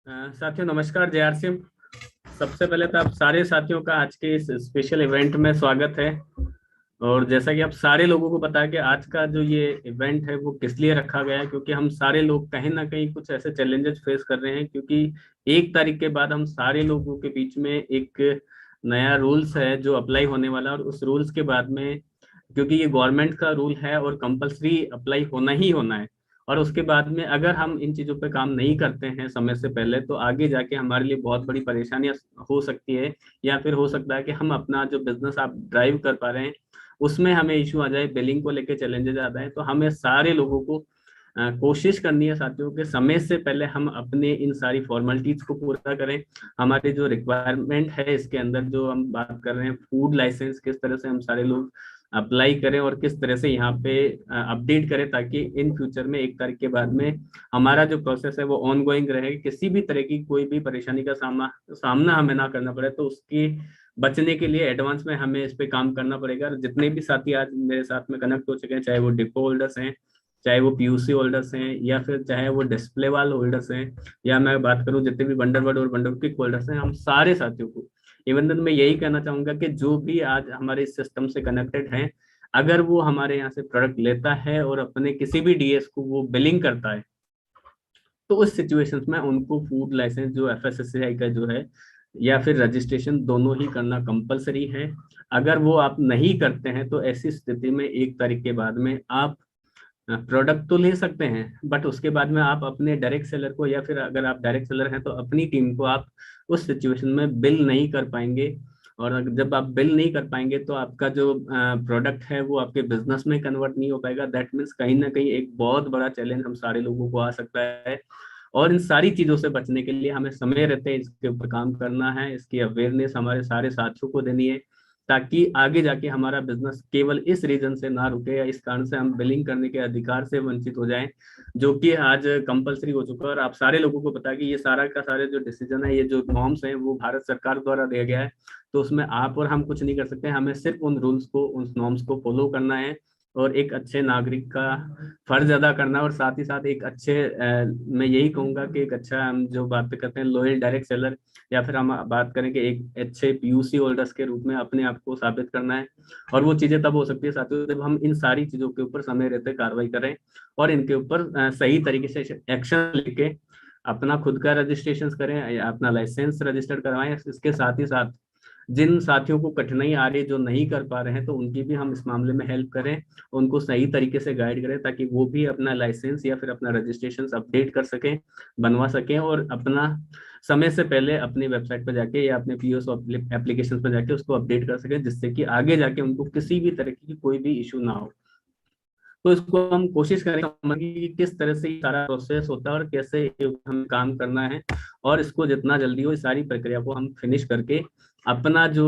साथियों नमस्कार। जय सिंह। सबसे पहले तो आप सारे साथियों का आज के इस स्पेशल इवेंट में स्वागत है। और जैसा कि आप सारे लोगों को पता है कि आज का जो ये इवेंट है वो किस लिए रखा गया है, क्योंकि हम सारे लोग कहीं ना कहीं कुछ ऐसे चैलेंजेस फेस कर रहे हैं। क्योंकि 1 तारीख के बाद हम सारे लोगों के बीच में एक नया रूल्स है जो अप्लाई होने वाला है। और उस रूल्स के बाद में, क्योंकि ये गवर्नमेंट का रूल है और कंपलसरी अप्लाई होना ही होना है, और उसके बाद में अगर हम इन चीजों पे काम नहीं करते हैं समय से पहले तो आगे जाके हमारे लिए बहुत बड़ी परेशानियां हो सकती है। या फिर हो सकता है कि हम अपना जो बिजनेस आप ड्राइव कर पा रहे हैं उसमें हमें इशू आ जाए, बिलिंग को लेके चैलेंजेस आता है। तो हमें सारे लोगों को कोशिश करनी है साथियों के समय से पहले हम अपने इन सारी फॉर्मेलिटीज को पूरा करें। हमारे जो रिक्वायरमेंट है इसके अंदर जो हम बात कर रहे हैं फूड लाइसेंस, किस तरह से हम सारे लोग अप्लाई करें और किस तरह से यहाँ पे अपडेट करें, ताकि इन फ्यूचर में 1 तारीख के बाद में हमारा जो प्रोसेस है वो ऑन गोइंग रहे, किसी भी तरह की कोई भी परेशानी का सामना हमें ना करना पड़े। तो उसकी बचने के लिए एडवांस में हमें इस पे काम करना पड़ेगा। और जितने भी साथी आज मेरे साथ में कनेक्ट हो चुके हैं, चाहे वो डिपो होल्डर्स हैं, चाहे वो पीयूसी होल्डर्स हैं, या फिर चाहे वो डिस्प्ले वाल होल्डर्स हैं, या मैं बात करूं जितने भी वंडरवर्ड और वंडर क्विक होल्डर्स हैं, हम सारे साथियों को इवन मैं यही कहना चाहूंगा कि जो भी आज हमारे इस सिस्टम से कनेक्टेड हैं, अगर वो हमारे यहाँ से प्रोडक्ट लेता है और अपने किसी भी डीएस को वो बिलिंग करता है, तो उस सिचुएशंस में उनको फूड लाइसेंस जो एफएसएसआई का जो है या फिर रजिस्ट्रेशन दोनों ही करना कंपलसरी है। अगर वो आप नहीं करते हैं तो ऐसी स्थिति में 1 तारीख के बाद में आप प्रोडक्ट तो ले सकते हैं, बट उसके बाद में आप अपने डायरेक्ट सेलर को, या फिर अगर आप डायरेक्ट सेलर हैं तो अपनी टीम को आप उस सिचुएशन में बिल नहीं कर पाएंगे। और जब आप बिल नहीं कर पाएंगे तो आपका जो प्रोडक्ट है वो आपके बिजनेस में कन्वर्ट नहीं हो पाएगा। दैट मीन्स कहीं ना कहीं एक बहुत बड़ा चैलेंज हम सारे लोगों को आ सकता है। और इन सारी चीजों से बचने के लिए हमें समय रहते इसके ऊपर काम करना है, इसकी अवेयरनेस हमारे सारे साथियों को देनी है, ताकि आगे जाके हमारा बिजनेस केवल इस रीजन से ना रुके या इस कारण से हम बिलिंग करने के अधिकार से वंचित हो जाएं, जो कि आज कंपलसरी हो चुका है। और आप सारे लोगों को पता है कि ये सारा का सारे जो डिसीजन है, ये जो नॉर्म्स हैं वो भारत सरकार द्वारा दिया गया है। तो उसमें आप और हम कुछ नहीं कर सकते, हमें सिर्फ उन रूल्स को, उन नॉर्म्स को फॉलो करना है और एक अच्छे नागरिक का फर्ज अदा करना। और साथ ही साथ एक अच्छे मैं यही कहूंगा कि एक अच्छा, हम जो बात करते हैं लॉयल डायरेक्ट सेलर, या फिर हम बात करें कि एक अच्छे पीयूसी होल्डर्स के रूप में अपने आप को साबित करना है। और वो चीजें तब हो सकती है साथियों जब हम इन सारी चीजों के ऊपर समय रहते कार्रवाई करें और इनके ऊपर सही तरीके से एक्शन लेके अपना खुद का रजिस्ट्रेशन करें या अपना लाइसेंस रजिस्टर्ड करवाएं। इसके साथ ही साथ जिन साथियों को कठिनाई आ रही है, जो नहीं कर पा रहे हैं, तो उनकी भी हम इस मामले में हेल्प करें, उनको सही तरीके से गाइड करें, ताकि वो भी अपना लाइसेंस या फिर अपना रजिस्ट्रेशन अपडेट कर सकें, बनवा सकें, और अपना समय से पहले अपनी वेबसाइट पर जाके या अपने पीओएस एप्लीकेशन पर जाके उसको अपडेट कर सकें, जिससे कि आगे जाके उनको किसी भी तरह की कोई भी इशू ना हो। तो इसको हम कोशिश करेंगे समझने की कि किस तरह से ये सारा प्रोसेस होता है और कैसे हम काम करना है। और इसको जितना जल्दी हो इस सारी प्रक्रिया को हम फिनिश करके अपना जो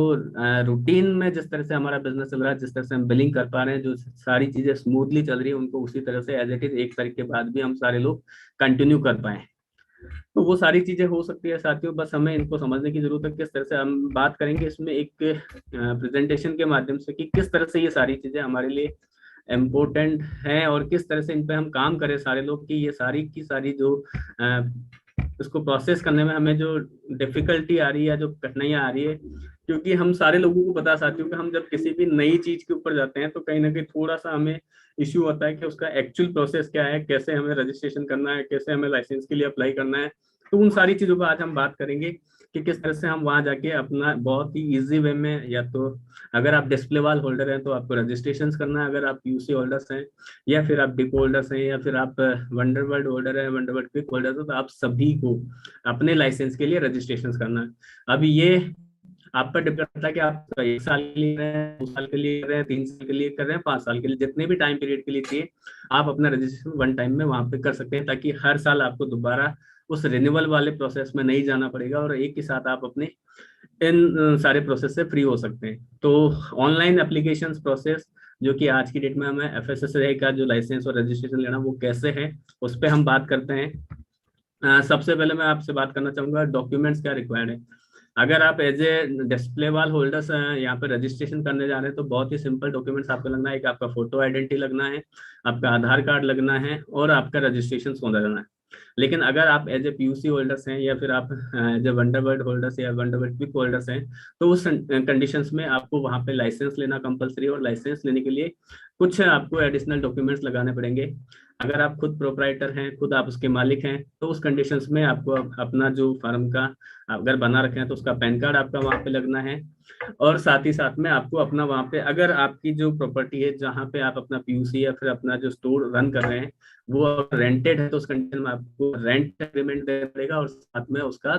रूटीन में जिस तरह से हमारा बिजनेस चल रहा है, जिस तरह से हम बिलिंग कर पा रहे हैं, जो सारी चीजें स्मूथली चल रही है, उनको उसी तरह से एज इट इज 1 तारीख के बाद भी हम सारे लोग कंटिन्यू कर पाए। तो वो सारी चीजें हो सकती है साथियों, बस हमें इनको समझने की जरूरत है। किस तरह से हम बात करेंगे इसमें एक प्रेजेंटेशन के माध्यम से कि किस तरह से ये सारी चीजें हमारे लिए इम्पोर्टेंट हैं और किस तरह से इन पे हम काम करें सारे लोग, कि ये सारी की सारी जो इसको प्रोसेस करने में हमें जो डिफिकल्टी आ रही है या जो कठिनाइयाँ आ रही है। क्योंकि हम सारे लोगों को बता साथियों कि हम जब किसी भी नई चीज के ऊपर जाते हैं तो कहीं ना कहीं थोड़ा सा हमें इश्यू होता है कि उसका एक्चुअल प्रोसेस क्या है, कैसे हमें रजिस्ट्रेशन करना है, कैसे हमें लाइसेंस के लिए अप्लाई करना है। तो उन सारी चीजों पर आज हम बात करेंगे कि किस तरह से हम वहां जाके अपना बहुत ही इजी वे में, या तो अगर आप डिस्प्ले वाल होल्डर हैं तो आपको रजिस्ट्रेशन करना है, अगर आप यूसी होल्डर्स हैं, या फिर आप डिपो होल्डर्स हैं, या फिर आप वंडरवर्ल्ड होल्डर है, वंडरवर्ल्ड क्विक होल्डर है, तो आप सभी को अपने लाइसेंस के लिए रजिस्ट्रेशन करना है। अभी ये आप पर डिपेंड करता है कि आप 1 साल के लिए कर रहे हैं, 2 साल के लिए कर रहे हैं, 3 साल के लिए कर रहे हैं, 5 साल के लिए, जितने भी टाइम पीरियड के लिए चाहिए आप अपना रजिस्ट्रेशन वन टाइम में वहां पे कर सकते हैं, ताकि हर साल आपको दोबारा उस रिन्यूअल वाले प्रोसेस में नहीं जाना पड़ेगा और एक ही साथ आप अपने इन सारे प्रोसेस से फ्री हो सकते हैं। तो ऑनलाइन एप्लीकेशन प्रोसेस जो कि आज की डेट में हमें एफएसएसआई का जो लाइसेंस और रजिस्ट्रेशन लेना वो कैसे है, उस पर हम बात करते हैं। सबसे पहले मैं आपसे बात करना चाहूंगा डॉक्यूमेंट्स क्या रिक्वायर्ड है। अगर आप एज ए डिस्प्ले वाल होल्डर्स यहाँ पे रजिस्ट्रेशन करने जा रहे हैं तो बहुत ही सिंपल डॉक्यूमेंट्स आपको लगना है। एक आपका फोटो आइडेंटिटी लगना है, आपका आधार कार्ड लगना है और आपका रजिस्ट्रेशन होना लगना है। लेकिन अगर आप एज ए पीयूसी होल्डर्स हैं या फिर आप एज ए वंडरबर्ड होल्डर्स या वंडरबर्ड क्विक होल्डर्स हैं तो उस कंडीशंस में आपको वहाँ पे लाइसेंस लेना कंपलसरी, और लाइसेंस लेने के लिए कुछ आपको एडिशनल डॉक्यूमेंट्स लगाने पड़ेंगे। अगर आप खुद प्रोपराइटर हैं, खुद आप उसके मालिक हैं, तो उस कंडीशंस में आपको अपना जो फार्म का अगर बना रखे हैं तो उसका पैन कार्ड आपका वहाँ पे लगना है। और साथ ही साथ में आपको अपना वहाँ पे अगर आपकी जो प्रॉपर्टी है जहाँ पे आप अपना पीयूसी या फिर अपना जो स्टोर रन कर रहे हैं वो रेंटेड है तो उस कंडीशन में आपको रेंट एग्रीमेंट देना पड़ेगा और साथ में उसका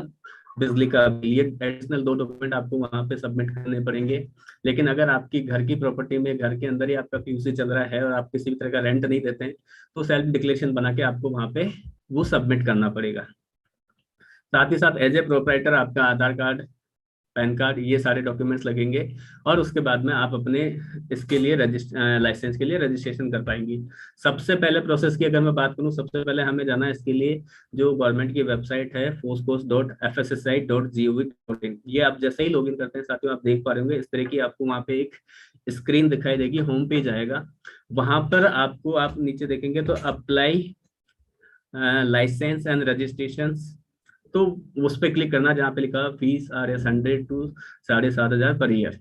बिजली का बिल। ये एडिशनल 2 डॉक्यूमेंट आपको वहाँ पे सबमिट करने पड़ेंगे। लेकिन अगर आपकी घर की प्रॉपर्टी में घर के अंदर ही आपका पीयूसी चल रहा है और आप किसी भी तरह का रेंट नहीं देते हैं तो सेल्फ डिक्लेरेशन बना के आपको वहाँ पे वो सबमिट करना पड़ेगा। साथ ही साथ एज ए प्रोपराइटर आपका आधार कार्ड, पैन कार्ड, ये सारे डॉक्यूमेंट्स लगेंगे। और उसके बाद में आप अपने इसके लिए लाइसेंस के लिए रजिस्ट्रेशन कर पाएंगी। सबसे पहले प्रोसेस की अगर मैं बात करूं, सबसे पहले हमें जाना है इसके लिए जो गवर्नमेंट की वेबसाइट है foscos.fssi.gov.in। ये आप जैसे ही लॉगिन करते हैं साथियों आप देख पा रहे होंगे इस तरह की आपको वहाँ पे एक स्क्रीन दिखाई देगी, होम पेज आएगा। वहां पर आपको आप नीचे देखेंगे तो अप्लाई लाइसेंस एंड रजिस्ट्रेशन, तो उस पर क्लिक करना जहाँ पे लिखा fees R S 100 to 7,500 per year.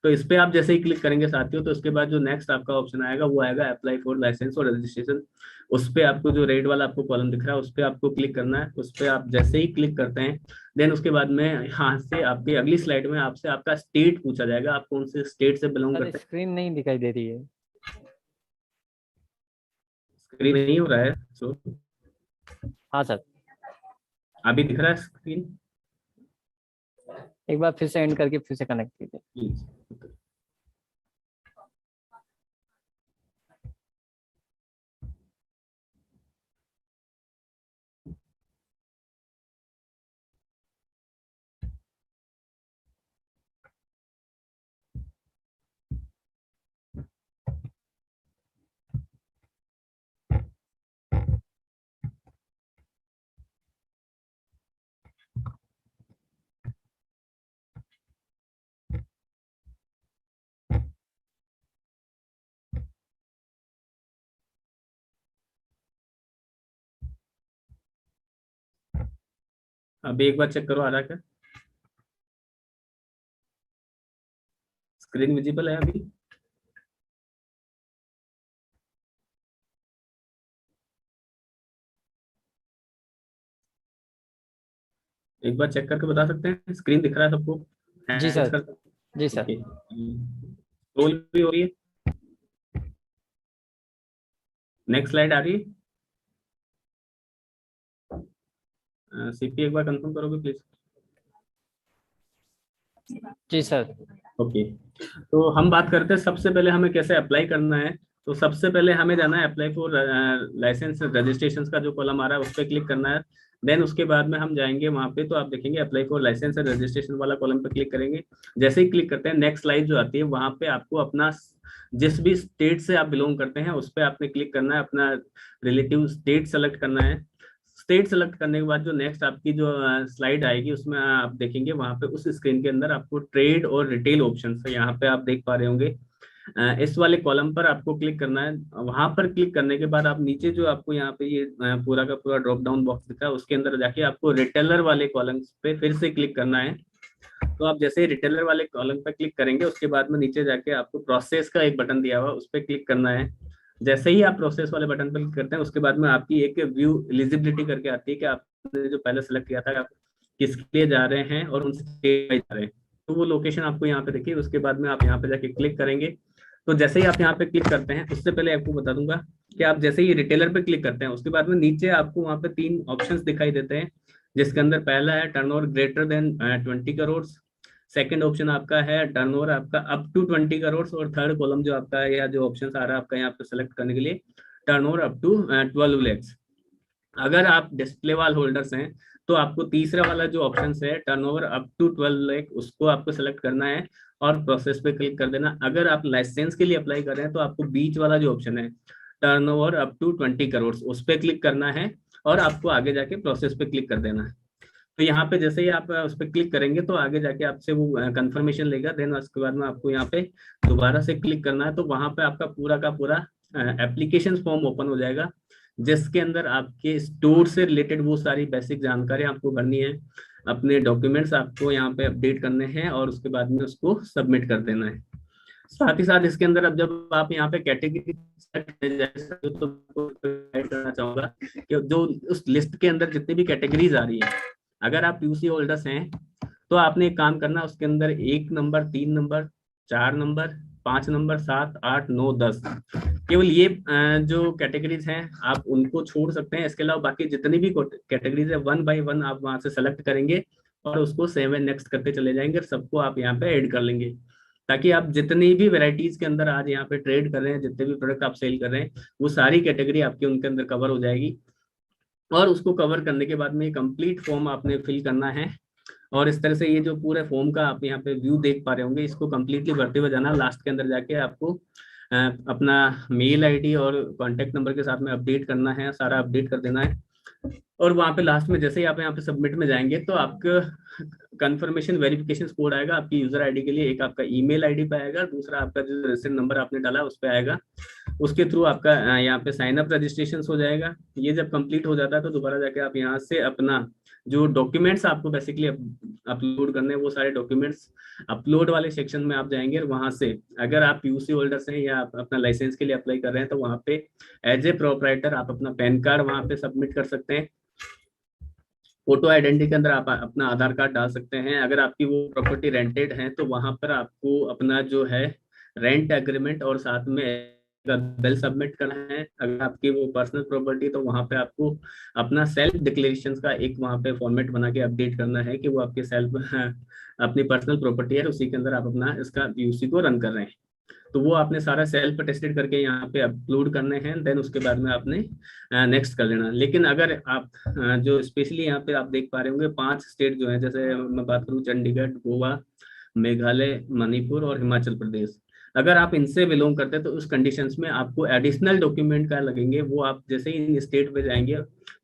तो इस पे आप जैसे ही क्लिक करेंगे साथियों तो उसके बाद जो नेक्स्ट आपका ऑप्शन आएगा वो आएगा अप्लाई फॉर लाइसेंस और रजिस्ट्रेशन। उस पे आपको जो रेड वाला आपको कॉलम दिख रहा है उस पे आपको क्लिक करना है। उस पे आप जैसे ही क्लिक करते हैं देन उसके बाद में यहाँ से आपकी अगली स्लाइड में आपसे आपका स्टेट पूछा जाएगा, आप कौन से स्टेट से बिलोंग सर करते हैं। स्क्रीन नहीं दिखाई दे रही है। स्क्रीन नहीं हो रहा है सो हाँ सर, अभी दिख रहा है स्क्रीन। एक बार फिर से एंड करके फिर से कनेक्ट कीजिए। प्लीज। अभी एक बार चेक करो आ रहा है क्या, स्क्रीन विजिबल है अभी। एक बार चेक करके बता सकते हैं स्क्रीन दिख रहा है सबको, जी हैंड्स सर। कर। जी सर। ओके, स्क्रॉल भी हो रही है। नेक्स्ट स्लाइड आ रही है। सीपी एक बार कंफर्म करोगे प्लीज। जी सर। ओके, तो हम बात करते हैं सबसे पहले हमें कैसे अप्लाई करना है। तो सबसे पहले हमें जाना है अप्लाई फॉर लाइसेंस रजिस्ट्रेशन का जो कॉलम आ रहा है उस पर क्लिक करना है। देन उसके बाद में हम जाएंगे वहाँ पे तो आप देखेंगे apply for license and registration वाला कॉलम पे क्लिक करेंगे। जैसे ही क्लिक करते हैं नेक्स्ट स्लाइड जो आती है वहाँ पे आपको अपना जिस भी स्टेट से आप बिलोंग करते हैं उस पर आपने क्लिक करना है, अपना रिलेटिव स्टेट सेलेक्ट करना है। स्टेट सेलेक्ट करने के बाद जो नेक्स्ट आपकी जो स्लाइड आएगी उसमें आप देखेंगे वहां पे उस स्क्रीन के अंदर आपको ट्रेड और रिटेल ऑप्शन है, यहाँ पे आप देख पा रहे होंगे। इस वाले कॉलम पर आपको क्लिक करना है। वहां पर क्लिक करने के बाद आप नीचे जो आपको यहाँ पे ये पूरा का पूरा ड्रॉप डाउन बॉक्स दिखा है उसके अंदर जाके आपको रिटेलर वाले कॉलम पे फिर से क्लिक करना है। तो आप जैसे ही रिटेलर वाले कॉलम पर क्लिक करेंगे उसके बाद में नीचे जाके आपको प्रोसेस का एक बटन दिया हुआ उस पर क्लिक करना है। जैसे ही आप प्रोसेस वाले बटन पर क्लिक करते हैं उसके बाद में आपकी एक व्यू एलिजिबिलिटी करके आती है कि आपने जो पहले सेलेक्ट किया था कि आप किसके लिए जा रहे हैं और उनसे जा रहे हैं। तो वो लोकेशन आपको यहाँ पे देखिए, उसके बाद में आप यहाँ पे जाके क्लिक करेंगे। तो जैसे ही आप यहाँ पे क्लिक करते हैं उससे पहले आपको बता दूंगा कि आप जैसे ही रिटेलर पे क्लिक करते हैं उसके बाद में नीचे आपको वहाँ पे 3 ऑप्शंस दिखाई देते हैं जिसके अंदर पहला है turnover greater than 20 crore. Second option आपका है टर्नओवर आपका अप टू 20 करोड़ और थर्ड कॉलम जो आपका है या जो ऑप्शन आ रहा है आपका यहाँ पे सेलेक्ट करने के लिए टर्नओवर अप टू 12 लैक्स। अगर आप डिस्प्ले वाल होल्डर्स हैं तो आपको तीसरा वाला जो ऑप्शन है टर्नओवर अप टू 12 लाख उसको आपको सेलेक्ट करना है और प्रोसेस पे क्लिक कर देना। अगर आप लाइसेंस के लिए अप्लाई कर रहे हैं तो आपको बीच वाला जो ऑप्शन है टर्नओवर अप टू 20 करोड़ उस पर क्लिक करना है और आपको आगे जाके प्रोसेस पे क्लिक कर देना है। तो यहाँ पे जैसे ही आप उस पर क्लिक करेंगे तो आगे जाके आपसे वो कंफर्मेशन लेगा, देन उसके बाद में आपको यहाँ पे दोबारा से क्लिक करना है। तो वहां पे आपका पूरा का पूरा एप्लीकेशन फॉर्म ओपन हो जाएगा, जिसके अंदर आपके स्टोर से रिलेटेड वो सारी बेसिक जानकारी आपको भरनी है, अपने डॉक्यूमेंट्स आपको यहाँ पे अपडेट करने हैं और उसके बाद में उसको सबमिट कर देना है। साथ ही साथ इसके अंदर अब जब आप यहाँ पे कैटेगरी तो गाइड करना चाहूंगा कि जो उस लिस्ट के अंदर जितनी भी कैटेगरीज आ रही है, अगर आप पीयूसी होल्डर्स हैं तो आपने एक काम करना, उसके अंदर 1 नंबर, 3 नंबर, 4 नंबर, 5 नंबर, 7, 8, 9, 10, केवल ये जो कैटेगरीज हैं आप उनको छोड़ सकते हैं। इसके अलावा बाकी जितनी भी कैटेगरीज है 1 बाय 1 आप वहां से सेलेक्ट करेंगे और उसको सेव एंड नेक्स्ट करते चले जाएंगे, सबको आप यहाँ पे ऐड कर लेंगे, ताकि आप जितनी भी वेराइटीज के अंदर आज यहाँ पे ट्रेड कर रहे हैं, जितने भी प्रोडक्ट आप सेल कर रहे हैं, वो सारी कैटेगरी आपके उनके अंदर कवर हो जाएगी। और उसको कवर करने के बाद में कंप्लीट फॉर्म आपने फिल करना है। और इस तरह से ये जो पूरे फॉर्म का आप यहाँ पे व्यू देख पा रहे होंगे, इसको कंप्लीटली भरते हुए जाना। लास्ट के अंदर जाके आपको अपना मेल आईडी और कॉन्टेक्ट नंबर के साथ में अपडेट करना है, सारा अपडेट कर देना है। और वहां पे लास्ट में जैसे ही आप यहाँ पे सबमिट में जाएंगे तो आपका कंफर्मेशन वेरिफिकेशन कोड आएगा आपकी यूजर आईडी के लिए, एक आपका ईमेल आईडी पे आएगा, दूसरा आपका जो रजिस्टर्ड नंबर आपने डाला उस पे आएगा। उसके थ्रू आपका यहाँ पे साइन अप रजिस्ट्रेशन हो जाएगा। ये जब कंप्लीट हो जाता है तो दोबारा जाके आप यहाँ से अपना जो डॉक्यूमेंट्स आपको बेसिकली अपलोड करने हैं, वो सारे डॉक्यूमेंट्स अपलोड वाले सेक्शन में आप जाएंगे। और वहां से अगर आप पीयूसी होल्डर्स हैं या आप अपना लाइसेंस के लिए अप्लाई कर रहे हैं तो वहां पे एज ए प्रोपराइटर आप अपना पैन कार्ड वहां पे सबमिट कर सकते हैं। फोटो आइडेंटिटी के अंदर आप अपना आधार कार्ड डाल सकते हैं। अगर आपकी वो प्रॉपर्टी रेंटेड है तो वहां पर आपको अपना जो है रेंट एग्रीमेंट और साथ में बिल सबमिट करना है। अगर आपकी वो पर्सनल प्रॉपर्टी तो वहां पे आपको अपना सेल्फ डिक्लेरेशन का एक वहां पे फॉर्मेट बना के अपडेट करना है कि वो आपके सेल्फ अपनी पर्सनल प्रॉपर्टी है, उसी के अंदर आप अपना इसका यूसी को रन कर रहे हैं। तो वो आपने सारा सेल्फ टेस्टेड करके यहाँ पे अपलोड करने हैं, देन उसके बाद में आपने नेक्स्ट कर लेना। लेकिन अगर आप जो स्पेशली यहाँ पे आप देख पा रहे होंगे 5 स्टेट जो है, जैसे मैं बात करूँ चंडीगढ़, गोवा, मेघालय, मणिपुर और हिमाचल प्रदेश, अगर आप इनसे बिलोंग करते हैं तो उस कंडीशंस में आपको एडिशनल डॉक्यूमेंट का लगेंगे। वो आप जैसे ही इन स्टेट पे जाएंगे,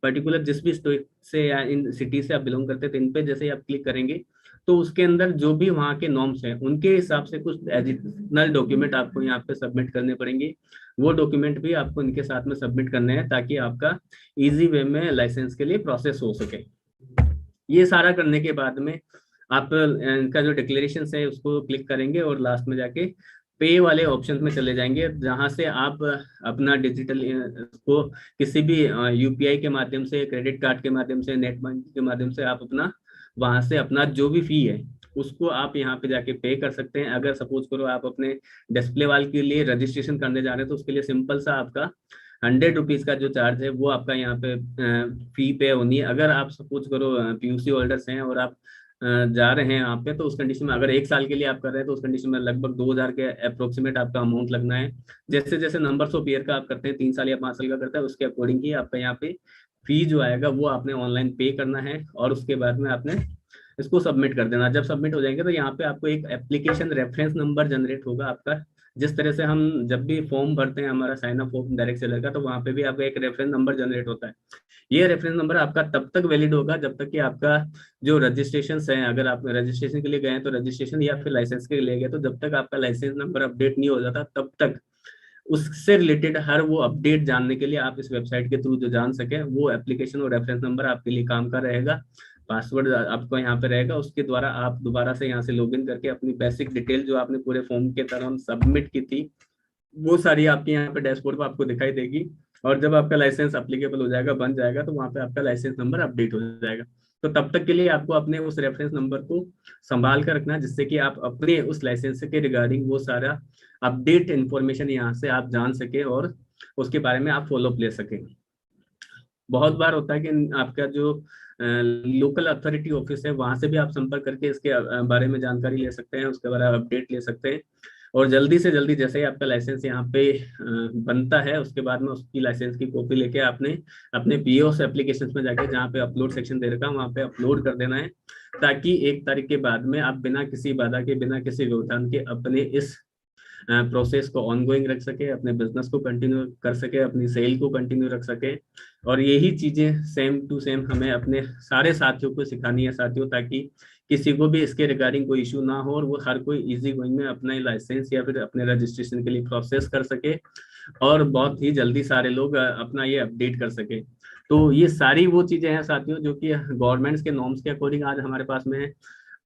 पर्टिकुलर जिस भी स्टेट से या इन सिटी से आप बिलोंग करते हैं तो इन पे जैसे ही आप क्लिक करेंगे तो उसके अंदर जो भी वहाँ के नॉर्म्स हैं उनके हिसाब से कुछ एडिशनल डॉक्यूमेंट आपको यहाँ पे सबमिट करने पड़ेंगे। वो डॉक्यूमेंट भी आपको इनके साथ में सबमिट करने हैं ताकि आपका इजी वे में लाइसेंस के लिए प्रोसेस हो सके। ये सारा करने के बाद में आप इनका जो डिक्लेरेशन है उसको क्लिक करेंगे और लास्ट में जाके पे वाले ऑप्शन में चले जाएंगे, जहां से आप अपना डिजिटल को किसी भी यूपीआई के माध्यम से, क्रेडिट कार्ड के माध्यम से, नेट बैंकिंग के माध्यम से आप अपना वहां से अपना जो भी फी है उसको आप यहाँ पे जाके पे कर सकते हैं। अगर सपोज करो आप अपने डिस्प्ले वाल के लिए रजिस्ट्रेशन करने जा रहे हैं तो उसके लिए सिंपल सा आपका 100 रुपीज का जो चार्ज है वो आपका यहाँ पे फी पे होनी है। अगर आप सपोज करो पीयूसी होल्डर्स हैं और आप जा रहे हैं यहाँ पे, तो उस कंडीशन में अगर 1 साल के लिए आप कर रहे हैं तो उस कंडीशन में लगभग 2000 के अप्रोक्सीमेट आपका अमाउंट लगना है। जैसे जैसे नंबर्स ऑफ ईयर का आप करते हैं, 3 साल या 5 साल का करते हैं, उसके अकॉर्डिंग ही आपका यहाँ पे फी जो आएगा वो आपने ऑनलाइन पे करना है और उसके बाद में आपने इसको सबमिट कर देना। जब सबमिट हो जाएंगे तो यहाँ पे आपको एक एप्लीकेशन रेफरेंस नंबर जनरेट होगा आपका। जिस तरह से हम जब भी फॉर्म भरते हैं हमारा sign up form direct seller का, तो वहाँ पे भी आपका एक रेफरेंस नंबर जनरेट होता है। ये रेफरेंस नंबर आपका तब तक वैलिड होगा जब तक कि आपका जो रजिस्ट्रेशन है, अगर आप रजिस्ट्रेशन के लिए गए तो रजिस्ट्रेशन या फिर लाइसेंस के लिए गए तो जब तक आपका लाइसेंस नंबर अपडेट नहीं हो जाता तब तक उससे रिलेटेड हर वो अपडेट जानने के लिए आप इस वेबसाइट के थ्रू जो जान सके, वो एप्लीकेशन और रेफरेंस नंबर आपके लिए काम का रहेगा। पासवर्ड आपको यहाँ पे रहेगा, उसके द्वारा आप दोबारा से यहाँ से लॉगिन करके अपनी बेसिक डिटेल जो आपने पूरे फॉर्म के तरह सबमिट की थी वो सारी आपके यहाँ पे डैशबोर्ड पर आपको दिखाई देगी। और जब आपका लाइसेंस अप्लीकेबल हो जाएगा, बन जाएगा, तो वहाँ पे आपका लाइसेंस नंबर अपडेट हो जाएगा। तो तब तक के लिए आपको अपने उस रेफरेंस नंबर को संभाल कर रखना, जिससे कि आप अपने उस लाइसेंस के रिगार्डिंग वो सारा अपडेट इन्फॉर्मेशन यहाँ से आप जान सके और उसके बारे में आप फॉलोअप ले सकें। बहुत बार होता है कि आपका जो लोकल अथॉरिटी ऑफिस है वहां से भी आप संपर्क करके इसके बारे में जानकारी ले सकते हैं, उसके बारे में अपडेट ले सकते हैं। और जल्दी से जल्दी जैसे ही आपका लाइसेंस यहाँ पे बनता है उसके बाद में उसकी लाइसेंस की कॉपी लेके आपने अपने पीओएस एप्लीकेशन में जाके जहाँ पे अपलोड सेक्शन दे रखा है वहाँ पे अपलोड कर देना है, ताकि 1 तारीख के बाद में आप बिना किसी बाधा के, बिना किसी व्यवधान के अपने इस प्रोसेस को ऑनगोइंग रख सके, अपने बिजनेस को कंटिन्यू कर सके, अपनी सेल को कंटिन्यू रख सके। और यही चीजें सेम टू सेम हमें अपने सारे साथियों को सिखानी है साथियों, ताकि किसी को भी इसके रिगार्डिंग कोई इशू ना हो और वो हर कोई इजी गोइंग में अपना लाइसेंस या फिर अपने रजिस्ट्रेशन के लिए प्रोसेस कर सके और बहुत ही जल्दी सारे लोग अपना ये अपडेट कर सके। तो ये सारी वो चीजें हैं साथियों जो कि गवर्नमेंट्स के नॉर्म्स के अकॉर्डिंग आज हमारे पास में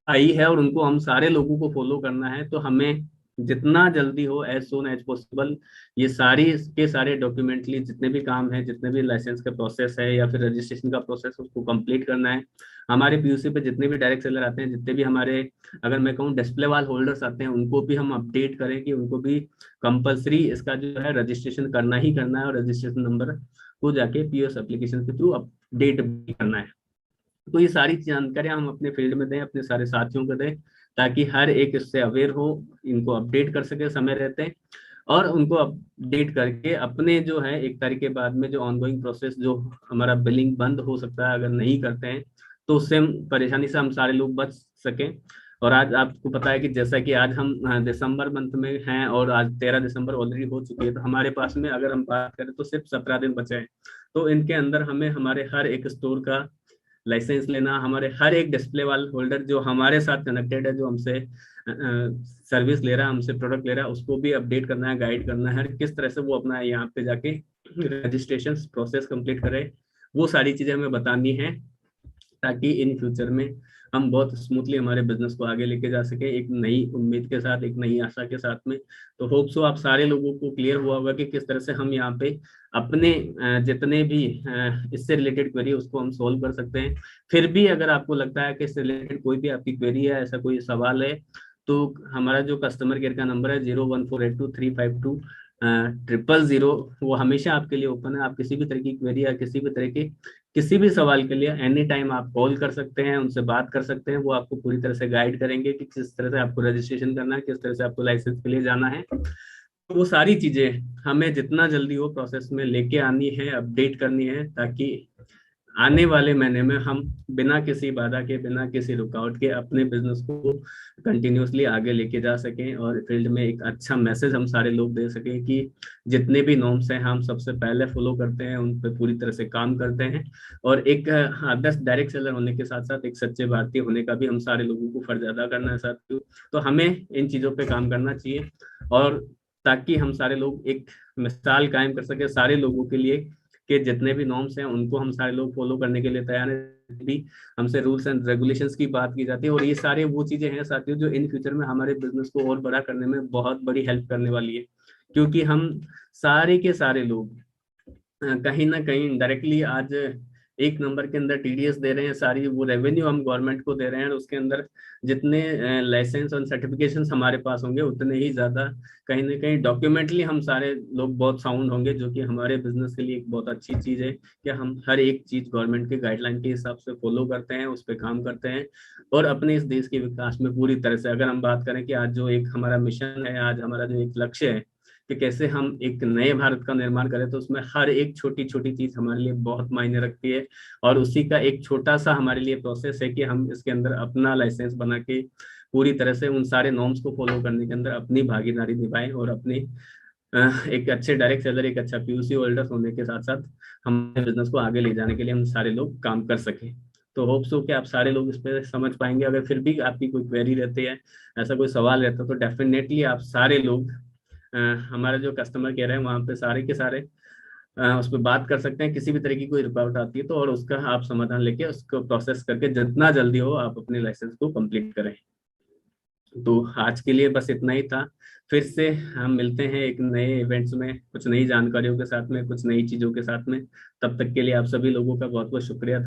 आई है और उनको हम सारे लोगों को फॉलो करना है। तो हमें जितना जल्दी हो, एज सोन एज पॉसिबल, ये सारी के सारे डॉक्यूमेंटली जितने भी काम है, जितने भी लाइसेंस का प्रोसेस है या फिर रजिस्ट्रेशन का प्रोसेस, उसको कंप्लीट करना है। हमारे पीयूसी पे जितने भी डायरेक्ट सेलर आते हैं, जितने भी हमारे, अगर मैं कहूँ डिस्प्ले वाल होल्डर्स आते हैं, उनको भी हम अपडेट करें कि उनको भी कंपलसरी इसका जो है रजिस्ट्रेशन करना ही करना है और रजिस्ट्रेशन नंबर को जाके पीओएस एप्लीकेशन के थ्रू अपडेट भी करना है। तो ये सारी जानकारियां हम अपने फील्ड में दें, अपने सारे साथियों को दें, ताकि हर एक इससे अवेयर हो, इनको अपडेट कर सके समय रहते, और उनको अपडेट करके अपने जो है 1 तारीख के बाद में जो ऑनगोइंग प्रोसेस, जो हमारा बिलिंग बंद हो सकता है अगर नहीं करते हैं, तो उससे परेशानी से हम सारे लोग बच सकें। और आज आपको पता है कि जैसा कि आज हम दिसंबर मंथ में हैं और आज 13 दिसंबर ऑलरेडी हो चुकी है, तो हमारे पास में अगर हम बात करें तो सिर्फ 17 दिन बचे हैं। तो इनके अंदर हमें हमारे हर एक स्टोर का लाइसेंस लेना, हमारे हर एक डिस्प्ले वाल होल्डर जो हमारे साथ कनेक्टेड है, जो हमसे सर्विस ले रहा है, हमसे प्रोडक्ट ले रहा है, उसको भी अपडेट करना है, गाइड करना है किस तरह से वो अपना यहाँ पे जाके रजिस्ट्रेशन प्रोसेस कंप्लीट करे। वो सारी चीजें हमें बतानी है, ताकि इन फ्यूचर में हम बहुत स्मूथली हमारे बिजनेस को आगे लेके जा सके, एक नई उम्मीद के साथ, एक नई आशा के साथ में। तो होप सो आप सारे लोगों को क्लियर हुआ होगा कि किस तरह से हम यहाँ पे अपने जितने भी इससे रिलेटेड क्वेरी उसको हम सोल्व कर सकते हैं। फिर भी अगर आपको लगता है कि इससे रिलेटेड कोई भी आपकी क्वेरी है, ऐसा कोई सवाल है, तो हमारा जो कस्टमर केयर का नंबर है 01482352000, वो हमेशा आपके लिए ओपन है। आप किसी भी तरह की क्वेरी या किसी भी तरह के किसी भी सवाल के लिए एनी टाइम आप कॉल कर सकते हैं, उनसे बात कर सकते हैं। वो आपको पूरी तरह से गाइड करेंगे कि किस तरह से आपको रजिस्ट्रेशन करना है, किस तरह से आपको लाइसेंस के लिए जाना है। तो वो सारी चीजें हमें जितना जल्दी हो प्रोसेस में लेके आनी है, अपडेट करनी है, ताकि आने वाले महीने में हम बिना किसी बाधा के, बिना किसी रुकावट के अपने बिजनेस को कंटिन्यूअसली आगे लेके जा सकें और फील्ड में एक अच्छा मैसेज हम सारे लोग दे सकें कि जितने भी नॉर्म्स हैं हम सबसे पहले फॉलो करते हैं, उन पर पूरी तरह से काम करते हैं। और एक आदर्श डायरेक्ट सेलर होने के साथ साथ एक सच्चे भारतीय होने का भी हम सारे लोगों को फर्ज अदा करना है साथियों। तो हमें इन चीज़ों पर काम करना चाहिए, और ताकि हम सारे लोग एक मिसाल कायम कर सके सारे लोगों के लिए कि जितने भी नॉर्म्स हैं उनको हम सारे लोग फॉलो करने के लिए तैयार हैं। भी हमसे रूल्स एंड रेगुलेशंस की बात की जाती है, और ये सारे वो चीजें हैं साथियों जो इन फ्यूचर में हमारे बिजनेस को और बड़ा करने में बहुत बड़ी हेल्प करने वाली है। क्योंकि हम सारे के सारे लोग कहीं ना कहीं डायरेक्टली आज 1 नंबर के अंदर टीडीएस दे रहे हैं, सारी वो रेवेन्यू हम गवर्नमेंट को दे रहे हैं, और उसके अंदर जितने लाइसेंस और सर्टिफिकेशंस हमारे पास होंगे उतने ही ज्यादा कहीं ना कहीं डॉक्यूमेंटली हम सारे लोग बहुत साउंड होंगे, जो कि हमारे बिजनेस के लिए एक बहुत अच्छी चीज है कि हम हर एक चीज गवर्नमेंट के गाइडलाइन के हिसाब से फॉलो करते हैं, उस पर काम करते हैं, और अपने इस देश के विकास में पूरी तरह से, अगर हम बात करें कि आज जो एक हमारा मिशन है, आज हमारा जो एक लक्ष्य है कि कैसे हम एक नए भारत का निर्माण करें, तो उसमें हर एक छोटी छोटी चीज हमारे लिए बहुत मायने रखती है। और उसी का एक छोटा सा हमारे लिए प्रोसेस है कि हम इसके अंदर अपना लाइसेंस बना के पूरी तरह से उन सारे नॉर्म्स को फॉलो करने के अंदर अपनी भागीदारी निभाएं, और अपनी एक अच्छे डायरेक्ट सेलर, एक अच्छा पीयूसी होल्डर होने के साथ साथ हमारे बिजनेस को आगे ले जाने के लिए हम सारे लोग काम कर सकें। तो होप सो कि आप सारे लोग इस पर समझ पाएंगे। अगर फिर भी आपकी कोई क्वेरी रहती है, ऐसा कोई सवाल रहता है, तो डेफिनेटली आप सारे लोग हमारा जो कस्टमर केयर है वहाँ पे सारे के सारे उस पर बात कर सकते हैं। किसी भी तरह की कोई रुकावट आती है तो, और उसका आप समाधान लेके उसको प्रोसेस करके जितना जल्दी हो आप अपने लाइसेंस को कंप्लीट करें। तो आज के लिए बस इतना ही था। फिर से हम मिलते हैं एक नए इवेंट्स में, कुछ नई जानकारियों के साथ में, कुछ नई चीजों के साथ में। तब तक के लिए आप सभी लोगों का बहुत बहुत शुक्रिया।